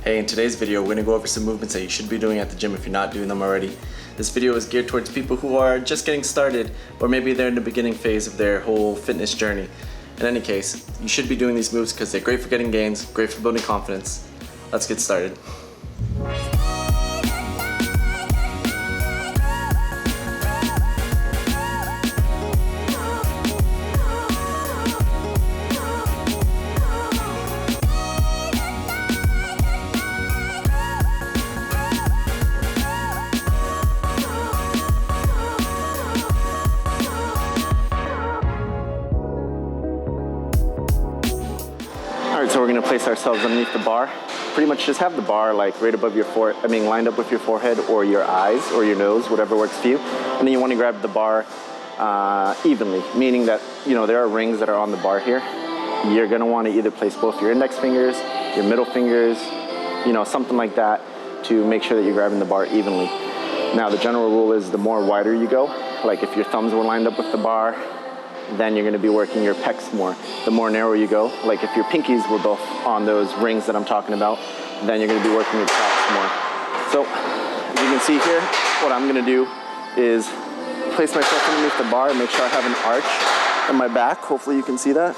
Hey, in today's video, we're going to go over some movements that you should be doing at the gym if you're not doing them already. This video is geared towards people who are just getting started, or maybe they're in the beginning phase of their whole fitness journey. In any case, you should be doing these moves because they're great for getting gains, great for building confidence. Let's get started. Alright, so we're going to place ourselves underneath the bar. Pretty much just have the bar like right above your lined up with your forehead or your eyes or your nose, whatever works for you. And then you want to grab the bar evenly, meaning that, there are rings that are on the bar here. You're going to want to either place both your index fingers, your middle fingers, something like that to make sure that you're grabbing the bar evenly. Now, the general rule is the more wider you go, like if your thumbs were lined up with the bar, then you're going to be working your pecs more. The more narrow you go, like if your pinkies were both on those rings that I'm talking about, then you're going to be working your traps more. So, as you can see here, what I'm going to do is place myself underneath the bar and make sure I have an arch in my back. Hopefully you can see that.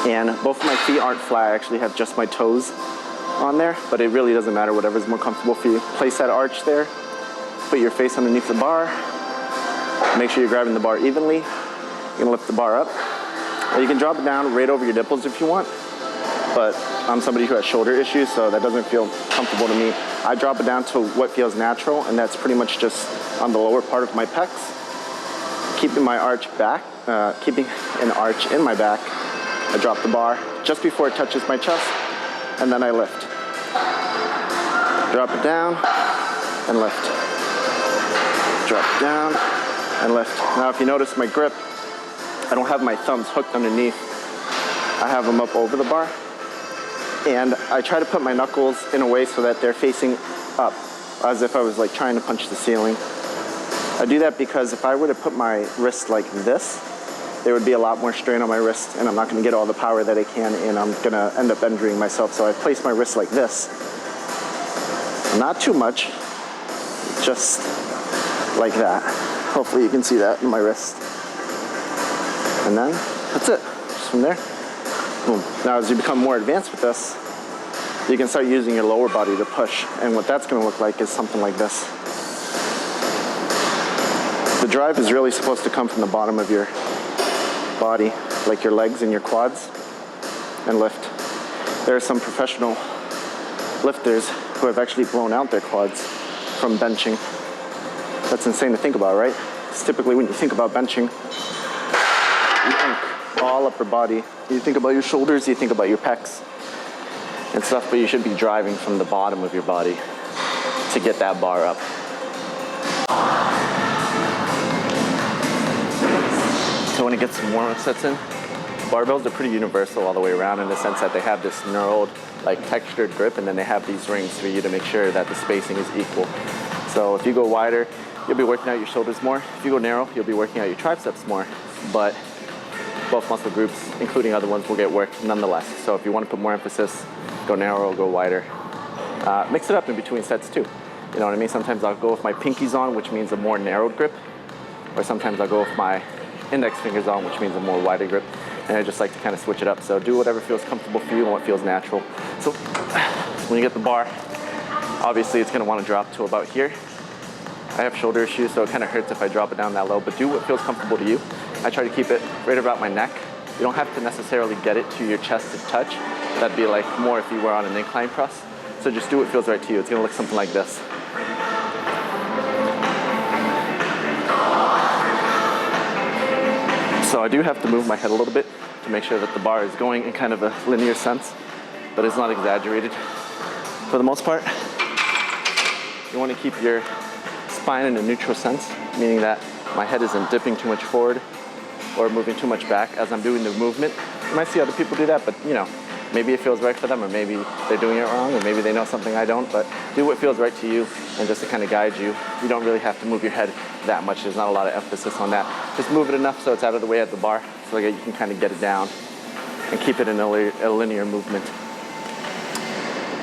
And both of my feet aren't flat. I actually have just my toes on there, but it really doesn't matter, whatever's more comfortable for you. Place that arch there, put your face underneath the bar. Make sure you're grabbing the bar evenly. You're gonna lift the bar up. Or you can drop it down right over your nipples if you want. But I'm somebody who has shoulder issues, so that doesn't feel comfortable to me. I drop it down to what feels natural, and that's pretty much just on the lower part of my pecs. Keeping my arch back, keeping an arch in my back. I drop the bar just before it touches my chest, and then I lift. Drop it down, and lift. Drop it down, and lift. Now if you notice my grip, I don't have my thumbs hooked underneath. I have them up over the bar. And I try to put my knuckles in a way so that they're facing up, as if I was like trying to punch the ceiling. I do that because if I were to put my wrist like this, there would be a lot more strain on my wrist, and I'm not gonna get all the power that I can, and I'm gonna end up injuring myself. So I place my wrist like this. Not too much, just like that. Hopefully you can see that in my wrist. And then, that's it. Just from there, boom. Now as you become more advanced with this, you can start using your lower body to push. And what that's gonna look like is something like this. The drive is really supposed to come from the bottom of your body, like your legs and your quads, and lift. There are some professional lifters who have actually blown out their quads from benching. That's insane to think about, right? Because typically when you think about benching, you think all upper body. You think about your shoulders, you think about your pecs and stuff, but you should be driving from the bottom of your body to get that bar up. So when it gets some warm-up sets in, barbells are pretty universal all the way around in the sense that they have this knurled, like textured grip, and then they have these rings for you to make sure that the spacing is equal. So if you go wider, you'll be working out your shoulders more. If you go narrow, you'll be working out your triceps more. But both muscle groups, including other ones, will get worked nonetheless. So if you want to put more emphasis, go narrow or go wider. Mix it up in between sets too. You know what I mean? Sometimes I'll go with my pinkies on, which means a more narrowed grip. Or sometimes I'll go with my index fingers on, which means a more wider grip. And I just like to kind of switch it up. So do whatever feels comfortable for you and what feels natural. So when you get the bar, obviously it's going to want to drop to about here. I have shoulder issues, so it kind of hurts if I drop it down that low, but do what feels comfortable to you. I try to keep it right about my neck. You don't have to necessarily get it to your chest to touch. That'd be like more if you were on an incline press. So just do what feels right to you. It's going to look something like this. So I do have to move my head a little bit to make sure that the bar is going in kind of a linear sense, but it's not exaggerated. For the most part, you want to keep your spine in a neutral sense, meaning that my head isn't dipping too much forward or moving too much back as I'm doing the movement. You might see other people do that, but maybe it feels right for them, or maybe they're doing it wrong, or maybe they know something I don't, but do what feels right to you, and just to kind of guide you. You don't really have to move your head that much. There's not a lot of emphasis on that. Just move it enough so it's out of the way at the bar, so that you can kind of get it down and keep it in a linear movement.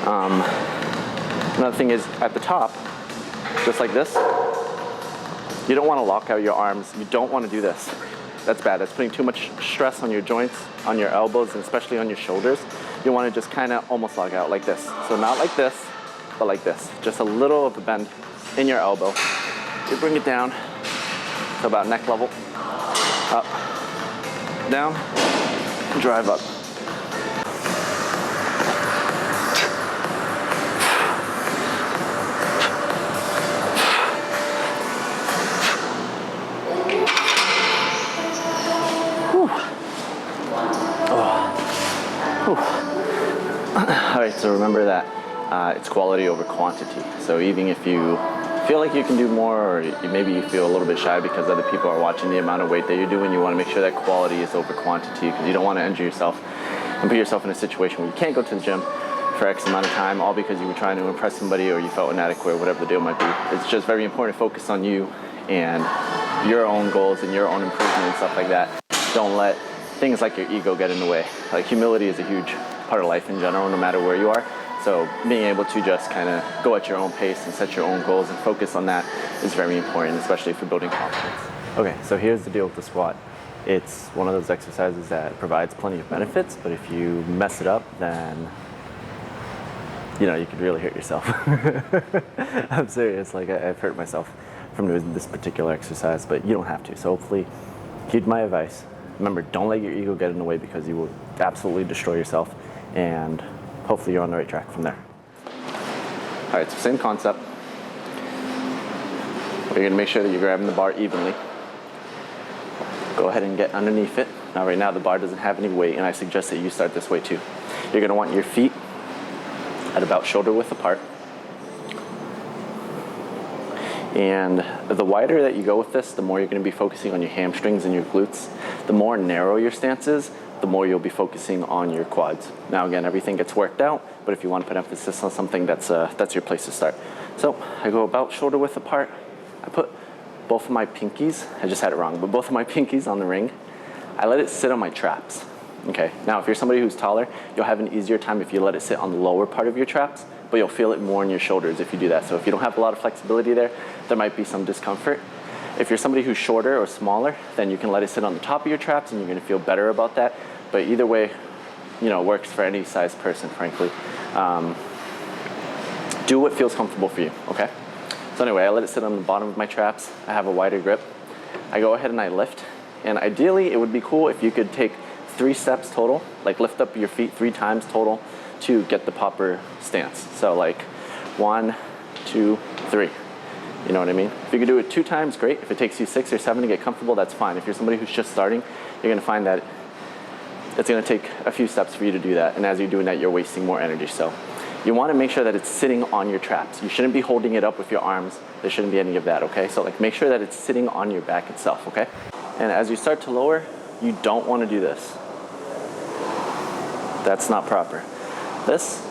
Another thing is at the top, just like this, you don't want to lock out your arms. You don't want to do this. That's bad. That's putting too much stress on your joints, on your elbows, and especially on your shoulders. You want to just kind of almost lock out like this. So not like this, but like this. Just a little of a bend in your elbow. You bring it down to about neck level, up, down, drive up. All right, so remember that it's quality over quantity. So even if you feel like you can do more, or maybe you feel a little bit shy because other people are watching the amount of weight that you're doing, you want to make sure that quality is over quantity, because you don't want to injure yourself and put yourself in a situation where you can't go to the gym for X amount of time, all because you were trying to impress somebody or you felt inadequate, or whatever the deal might be. It's just very important to focus on you and your own goals and your own improvement and stuff like that. Don't let things like your ego get in the way. Like, humility is a huge part of life in general, no matter where you are. So being able to just kind of go at your own pace and set your own goals and focus on that is very important, especially for building confidence. Okay, so here's the deal with the squat. It's one of those exercises that provides plenty of benefits, but if you mess it up, then you could really hurt yourself. I'm serious, like I've hurt myself from doing this particular exercise, but you don't have to. So hopefully, heed my advice. Remember, don't let your ego get in the way, because you will absolutely destroy yourself, and hopefully you're on the right track from there. All right, so same concept. You're gonna make sure that you're grabbing the bar evenly. Go ahead and get underneath it. Now, right now the bar doesn't have any weight, and I suggest that you start this way too. You're gonna want your feet at about shoulder width apart. And the wider that you go with this, the more you're going to be focusing on your hamstrings and your glutes. The more narrow your stance is, the more you'll be focusing on your quads. Now again, everything gets worked out, but if you want to put emphasis on something, that's your place to start. So I go about shoulder width apart. I put both of my pinkies, I just had it wrong, but both of my pinkies on the ring. I let it sit on my traps. Okay, now if you're somebody who's taller, you'll have an easier time if you let it sit on the lower part of your traps, but you'll feel it more in your shoulders if you do that. So if you don't have a lot of flexibility there might be some discomfort. If you're somebody who's shorter or smaller, then you can let it sit on the top of your traps and you're gonna feel better about that. But either way, works for any size person, frankly. Do what feels comfortable for you, okay? So anyway, I let it sit on the bottom of my traps. I have a wider grip. I go ahead and I lift. And ideally, it would be cool if you could take 3 steps total, like lift up your feet 3 times total to get the proper stance. So like 1, 2, 3. You know what I mean? If you could do it 2 times, great. If it takes you 6 or 7 to get comfortable, that's fine. If you're somebody who's just starting, you're gonna find that it's gonna take a few steps for you to do that. And as you're doing that, you're wasting more energy. So you wanna make sure that it's sitting on your traps. You shouldn't be holding it up with your arms. There shouldn't be any of that, okay? So like make sure that it's sitting on your back itself, okay? And as you start to lower, you don't wanna do this. That's not proper. This,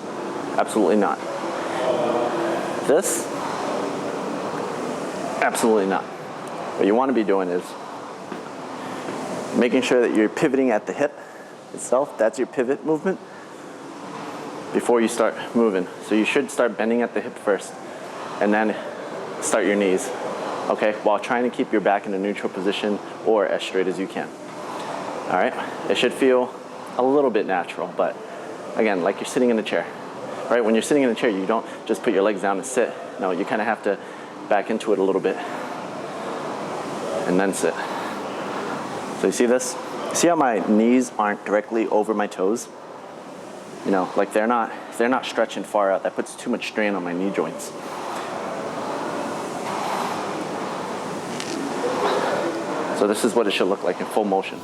absolutely not. This, absolutely not. What you want to be doing is making sure that you're pivoting at the hip itself. That's your pivot movement before you start moving. So you should start bending at the hip first and then start your knees, okay? While trying to keep your back in a neutral position or as straight as you can. All right? It should feel a little bit natural, but again, like you're sitting in a chair, right? When you're sitting in a chair, you don't just put your legs down and sit. No, you kind of have to back into it a little bit and then sit. So you see this? See how my knees aren't directly over my toes? Like they're not stretching far out. That puts too much strain on my knee joints. So this is what it should look like in full motion.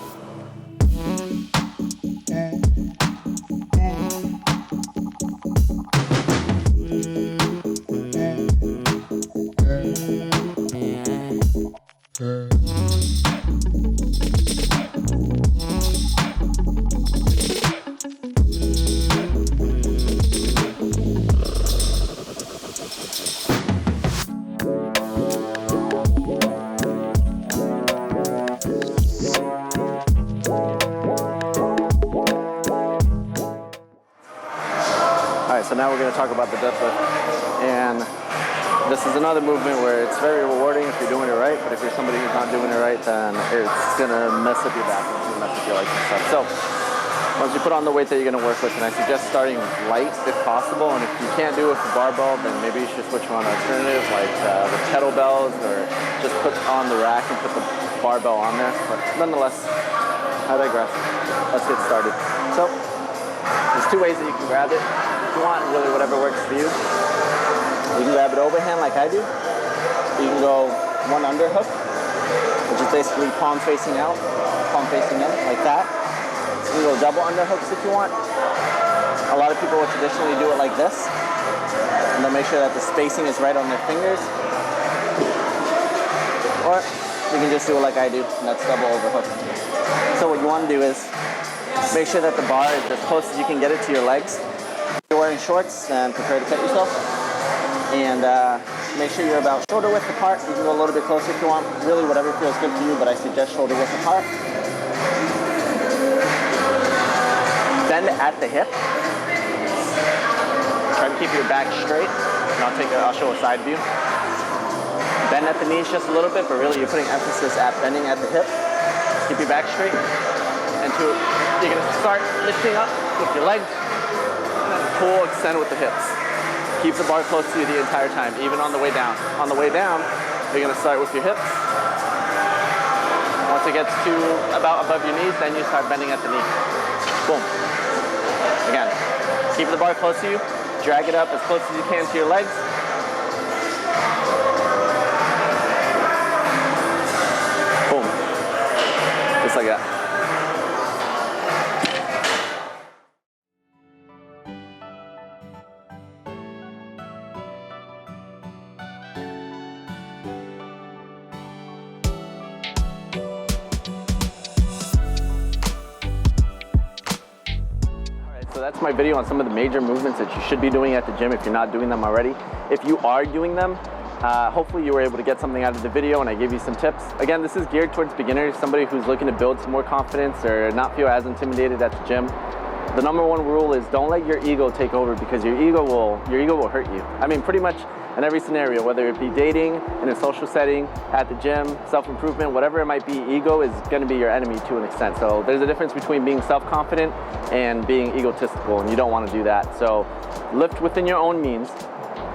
right, so now we're gonna talk about the deadlift. And this is another movement where it's very rewarding if you're doing it right, but if you're somebody who's not doing it right, then it's gonna mess up your back, it's gonna mess up your legs and stuff. So once you put on the weight that you're gonna work with, and I suggest starting light if possible, and if you can't do it with the barbell, then maybe you should switch on an alternative like with kettlebells, or just put on the rack and put the barbell on there. But nonetheless, I digress. Let's get started. So there's two ways that you can grab it. If you want, really whatever works for you. You can grab it overhand like I do. You can go one underhook, which is basically palm facing out, palm facing in, like that. You can go double underhooks if you want. A lot of people will traditionally do it like this, and they'll make sure that the spacing is right on their fingers. Or you can just do it like I do, and that's double overhook. So what you want to do is make sure that the bar is as close as you can get it to your legs. If you're wearing shorts, then prepare to cut yourself. And make sure you're about shoulder width apart. You can go a little bit closer if you want. Really, whatever feels good for you, but I suggest shoulder width apart. Bend at the hip. Try to keep your back straight. And I'll show a side view. Bend at the knees just a little bit, but really you're putting emphasis at bending at the hip. Keep your back straight. And you're gonna start lifting up with your legs. And then pull, extend with the hips. Keep the bar close to you the entire time, even on the way down. On the way down, you're gonna start with your hips. Once it gets to about above your knees, then you start bending at the knee. Boom. Again, keep the bar close to you. Drag it up as close as you can to your legs. Boom. Just like that. So that's my video on some of the major movements that you should be doing at the gym if you're not doing them already. If you are doing them, hopefully you were able to get something out of the video and I gave you some tips. Again, this is geared towards beginners, somebody who's looking to build some more confidence or not feel as intimidated at the gym. The number one rule is don't let your ego take over, because your ego will hurt you. I mean, pretty much in every scenario, whether it be dating, in a social setting, at the gym, self-improvement, whatever it might be, ego is gonna be your enemy to an extent. So there's a difference between being self-confident and being egotistical, and you don't wanna do that. So lift within your own means,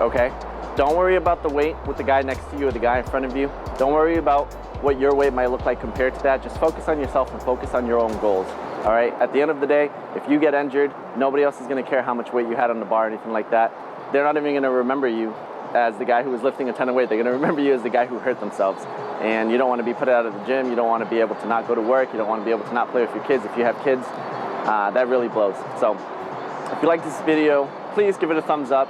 okay? Don't worry about the weight with the guy next to you or the guy in front of you. Don't worry about what your weight might look like compared to that. Just focus on yourself and focus on your own goals, all right? At the end of the day, if you get injured, nobody else is gonna care how much weight you had on the bar or anything like that. They're not even gonna remember you as the guy who was lifting a ton of weight. They're gonna remember you as the guy who hurt themselves. And you don't wanna be put out of the gym. You don't wanna be able to not go to work. You don't wanna be able to not play with your kids if you have kids. That really blows. So if you like this video, please give it a thumbs up.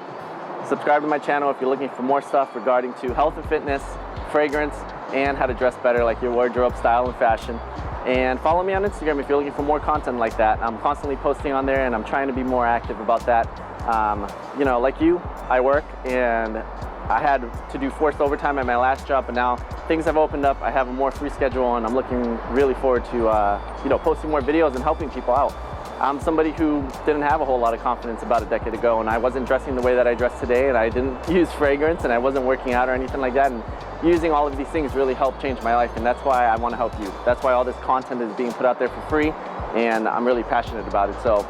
Subscribe to my channel if you're looking for more stuff regarding to health and fitness, fragrance, and how to dress better, like your wardrobe, style, and fashion. And follow me on Instagram if you're looking for more content like that. I'm constantly posting on there and I'm trying to be more active about that. You know, like you, I work and I had to do forced overtime at my last job, but now things have opened up. I have a more free schedule and I'm looking really forward to you know, posting more videos and helping people out. I'm somebody who didn't have a whole lot of confidence about a decade ago, and I wasn't dressing the way that I dress today, and I didn't use fragrance, and I wasn't working out or anything like that, and using all of these things really helped change my life, and that's why I want to help you. That's why all this content is being put out there for free, and I'm really passionate about it. So,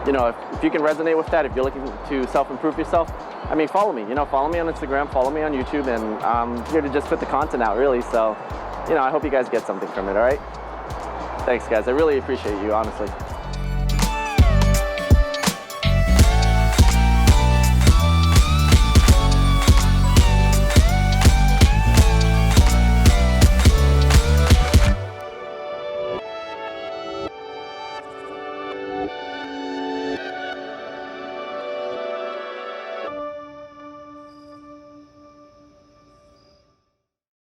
you know, if you can resonate with that, if you're looking to self-improve yourself, I mean, follow me. You know, follow me on Instagram, follow me on YouTube, and I'm here to just put the content out, really. So, you know, I hope you guys get something from it, all right? Thanks, guys. I really appreciate you, honestly.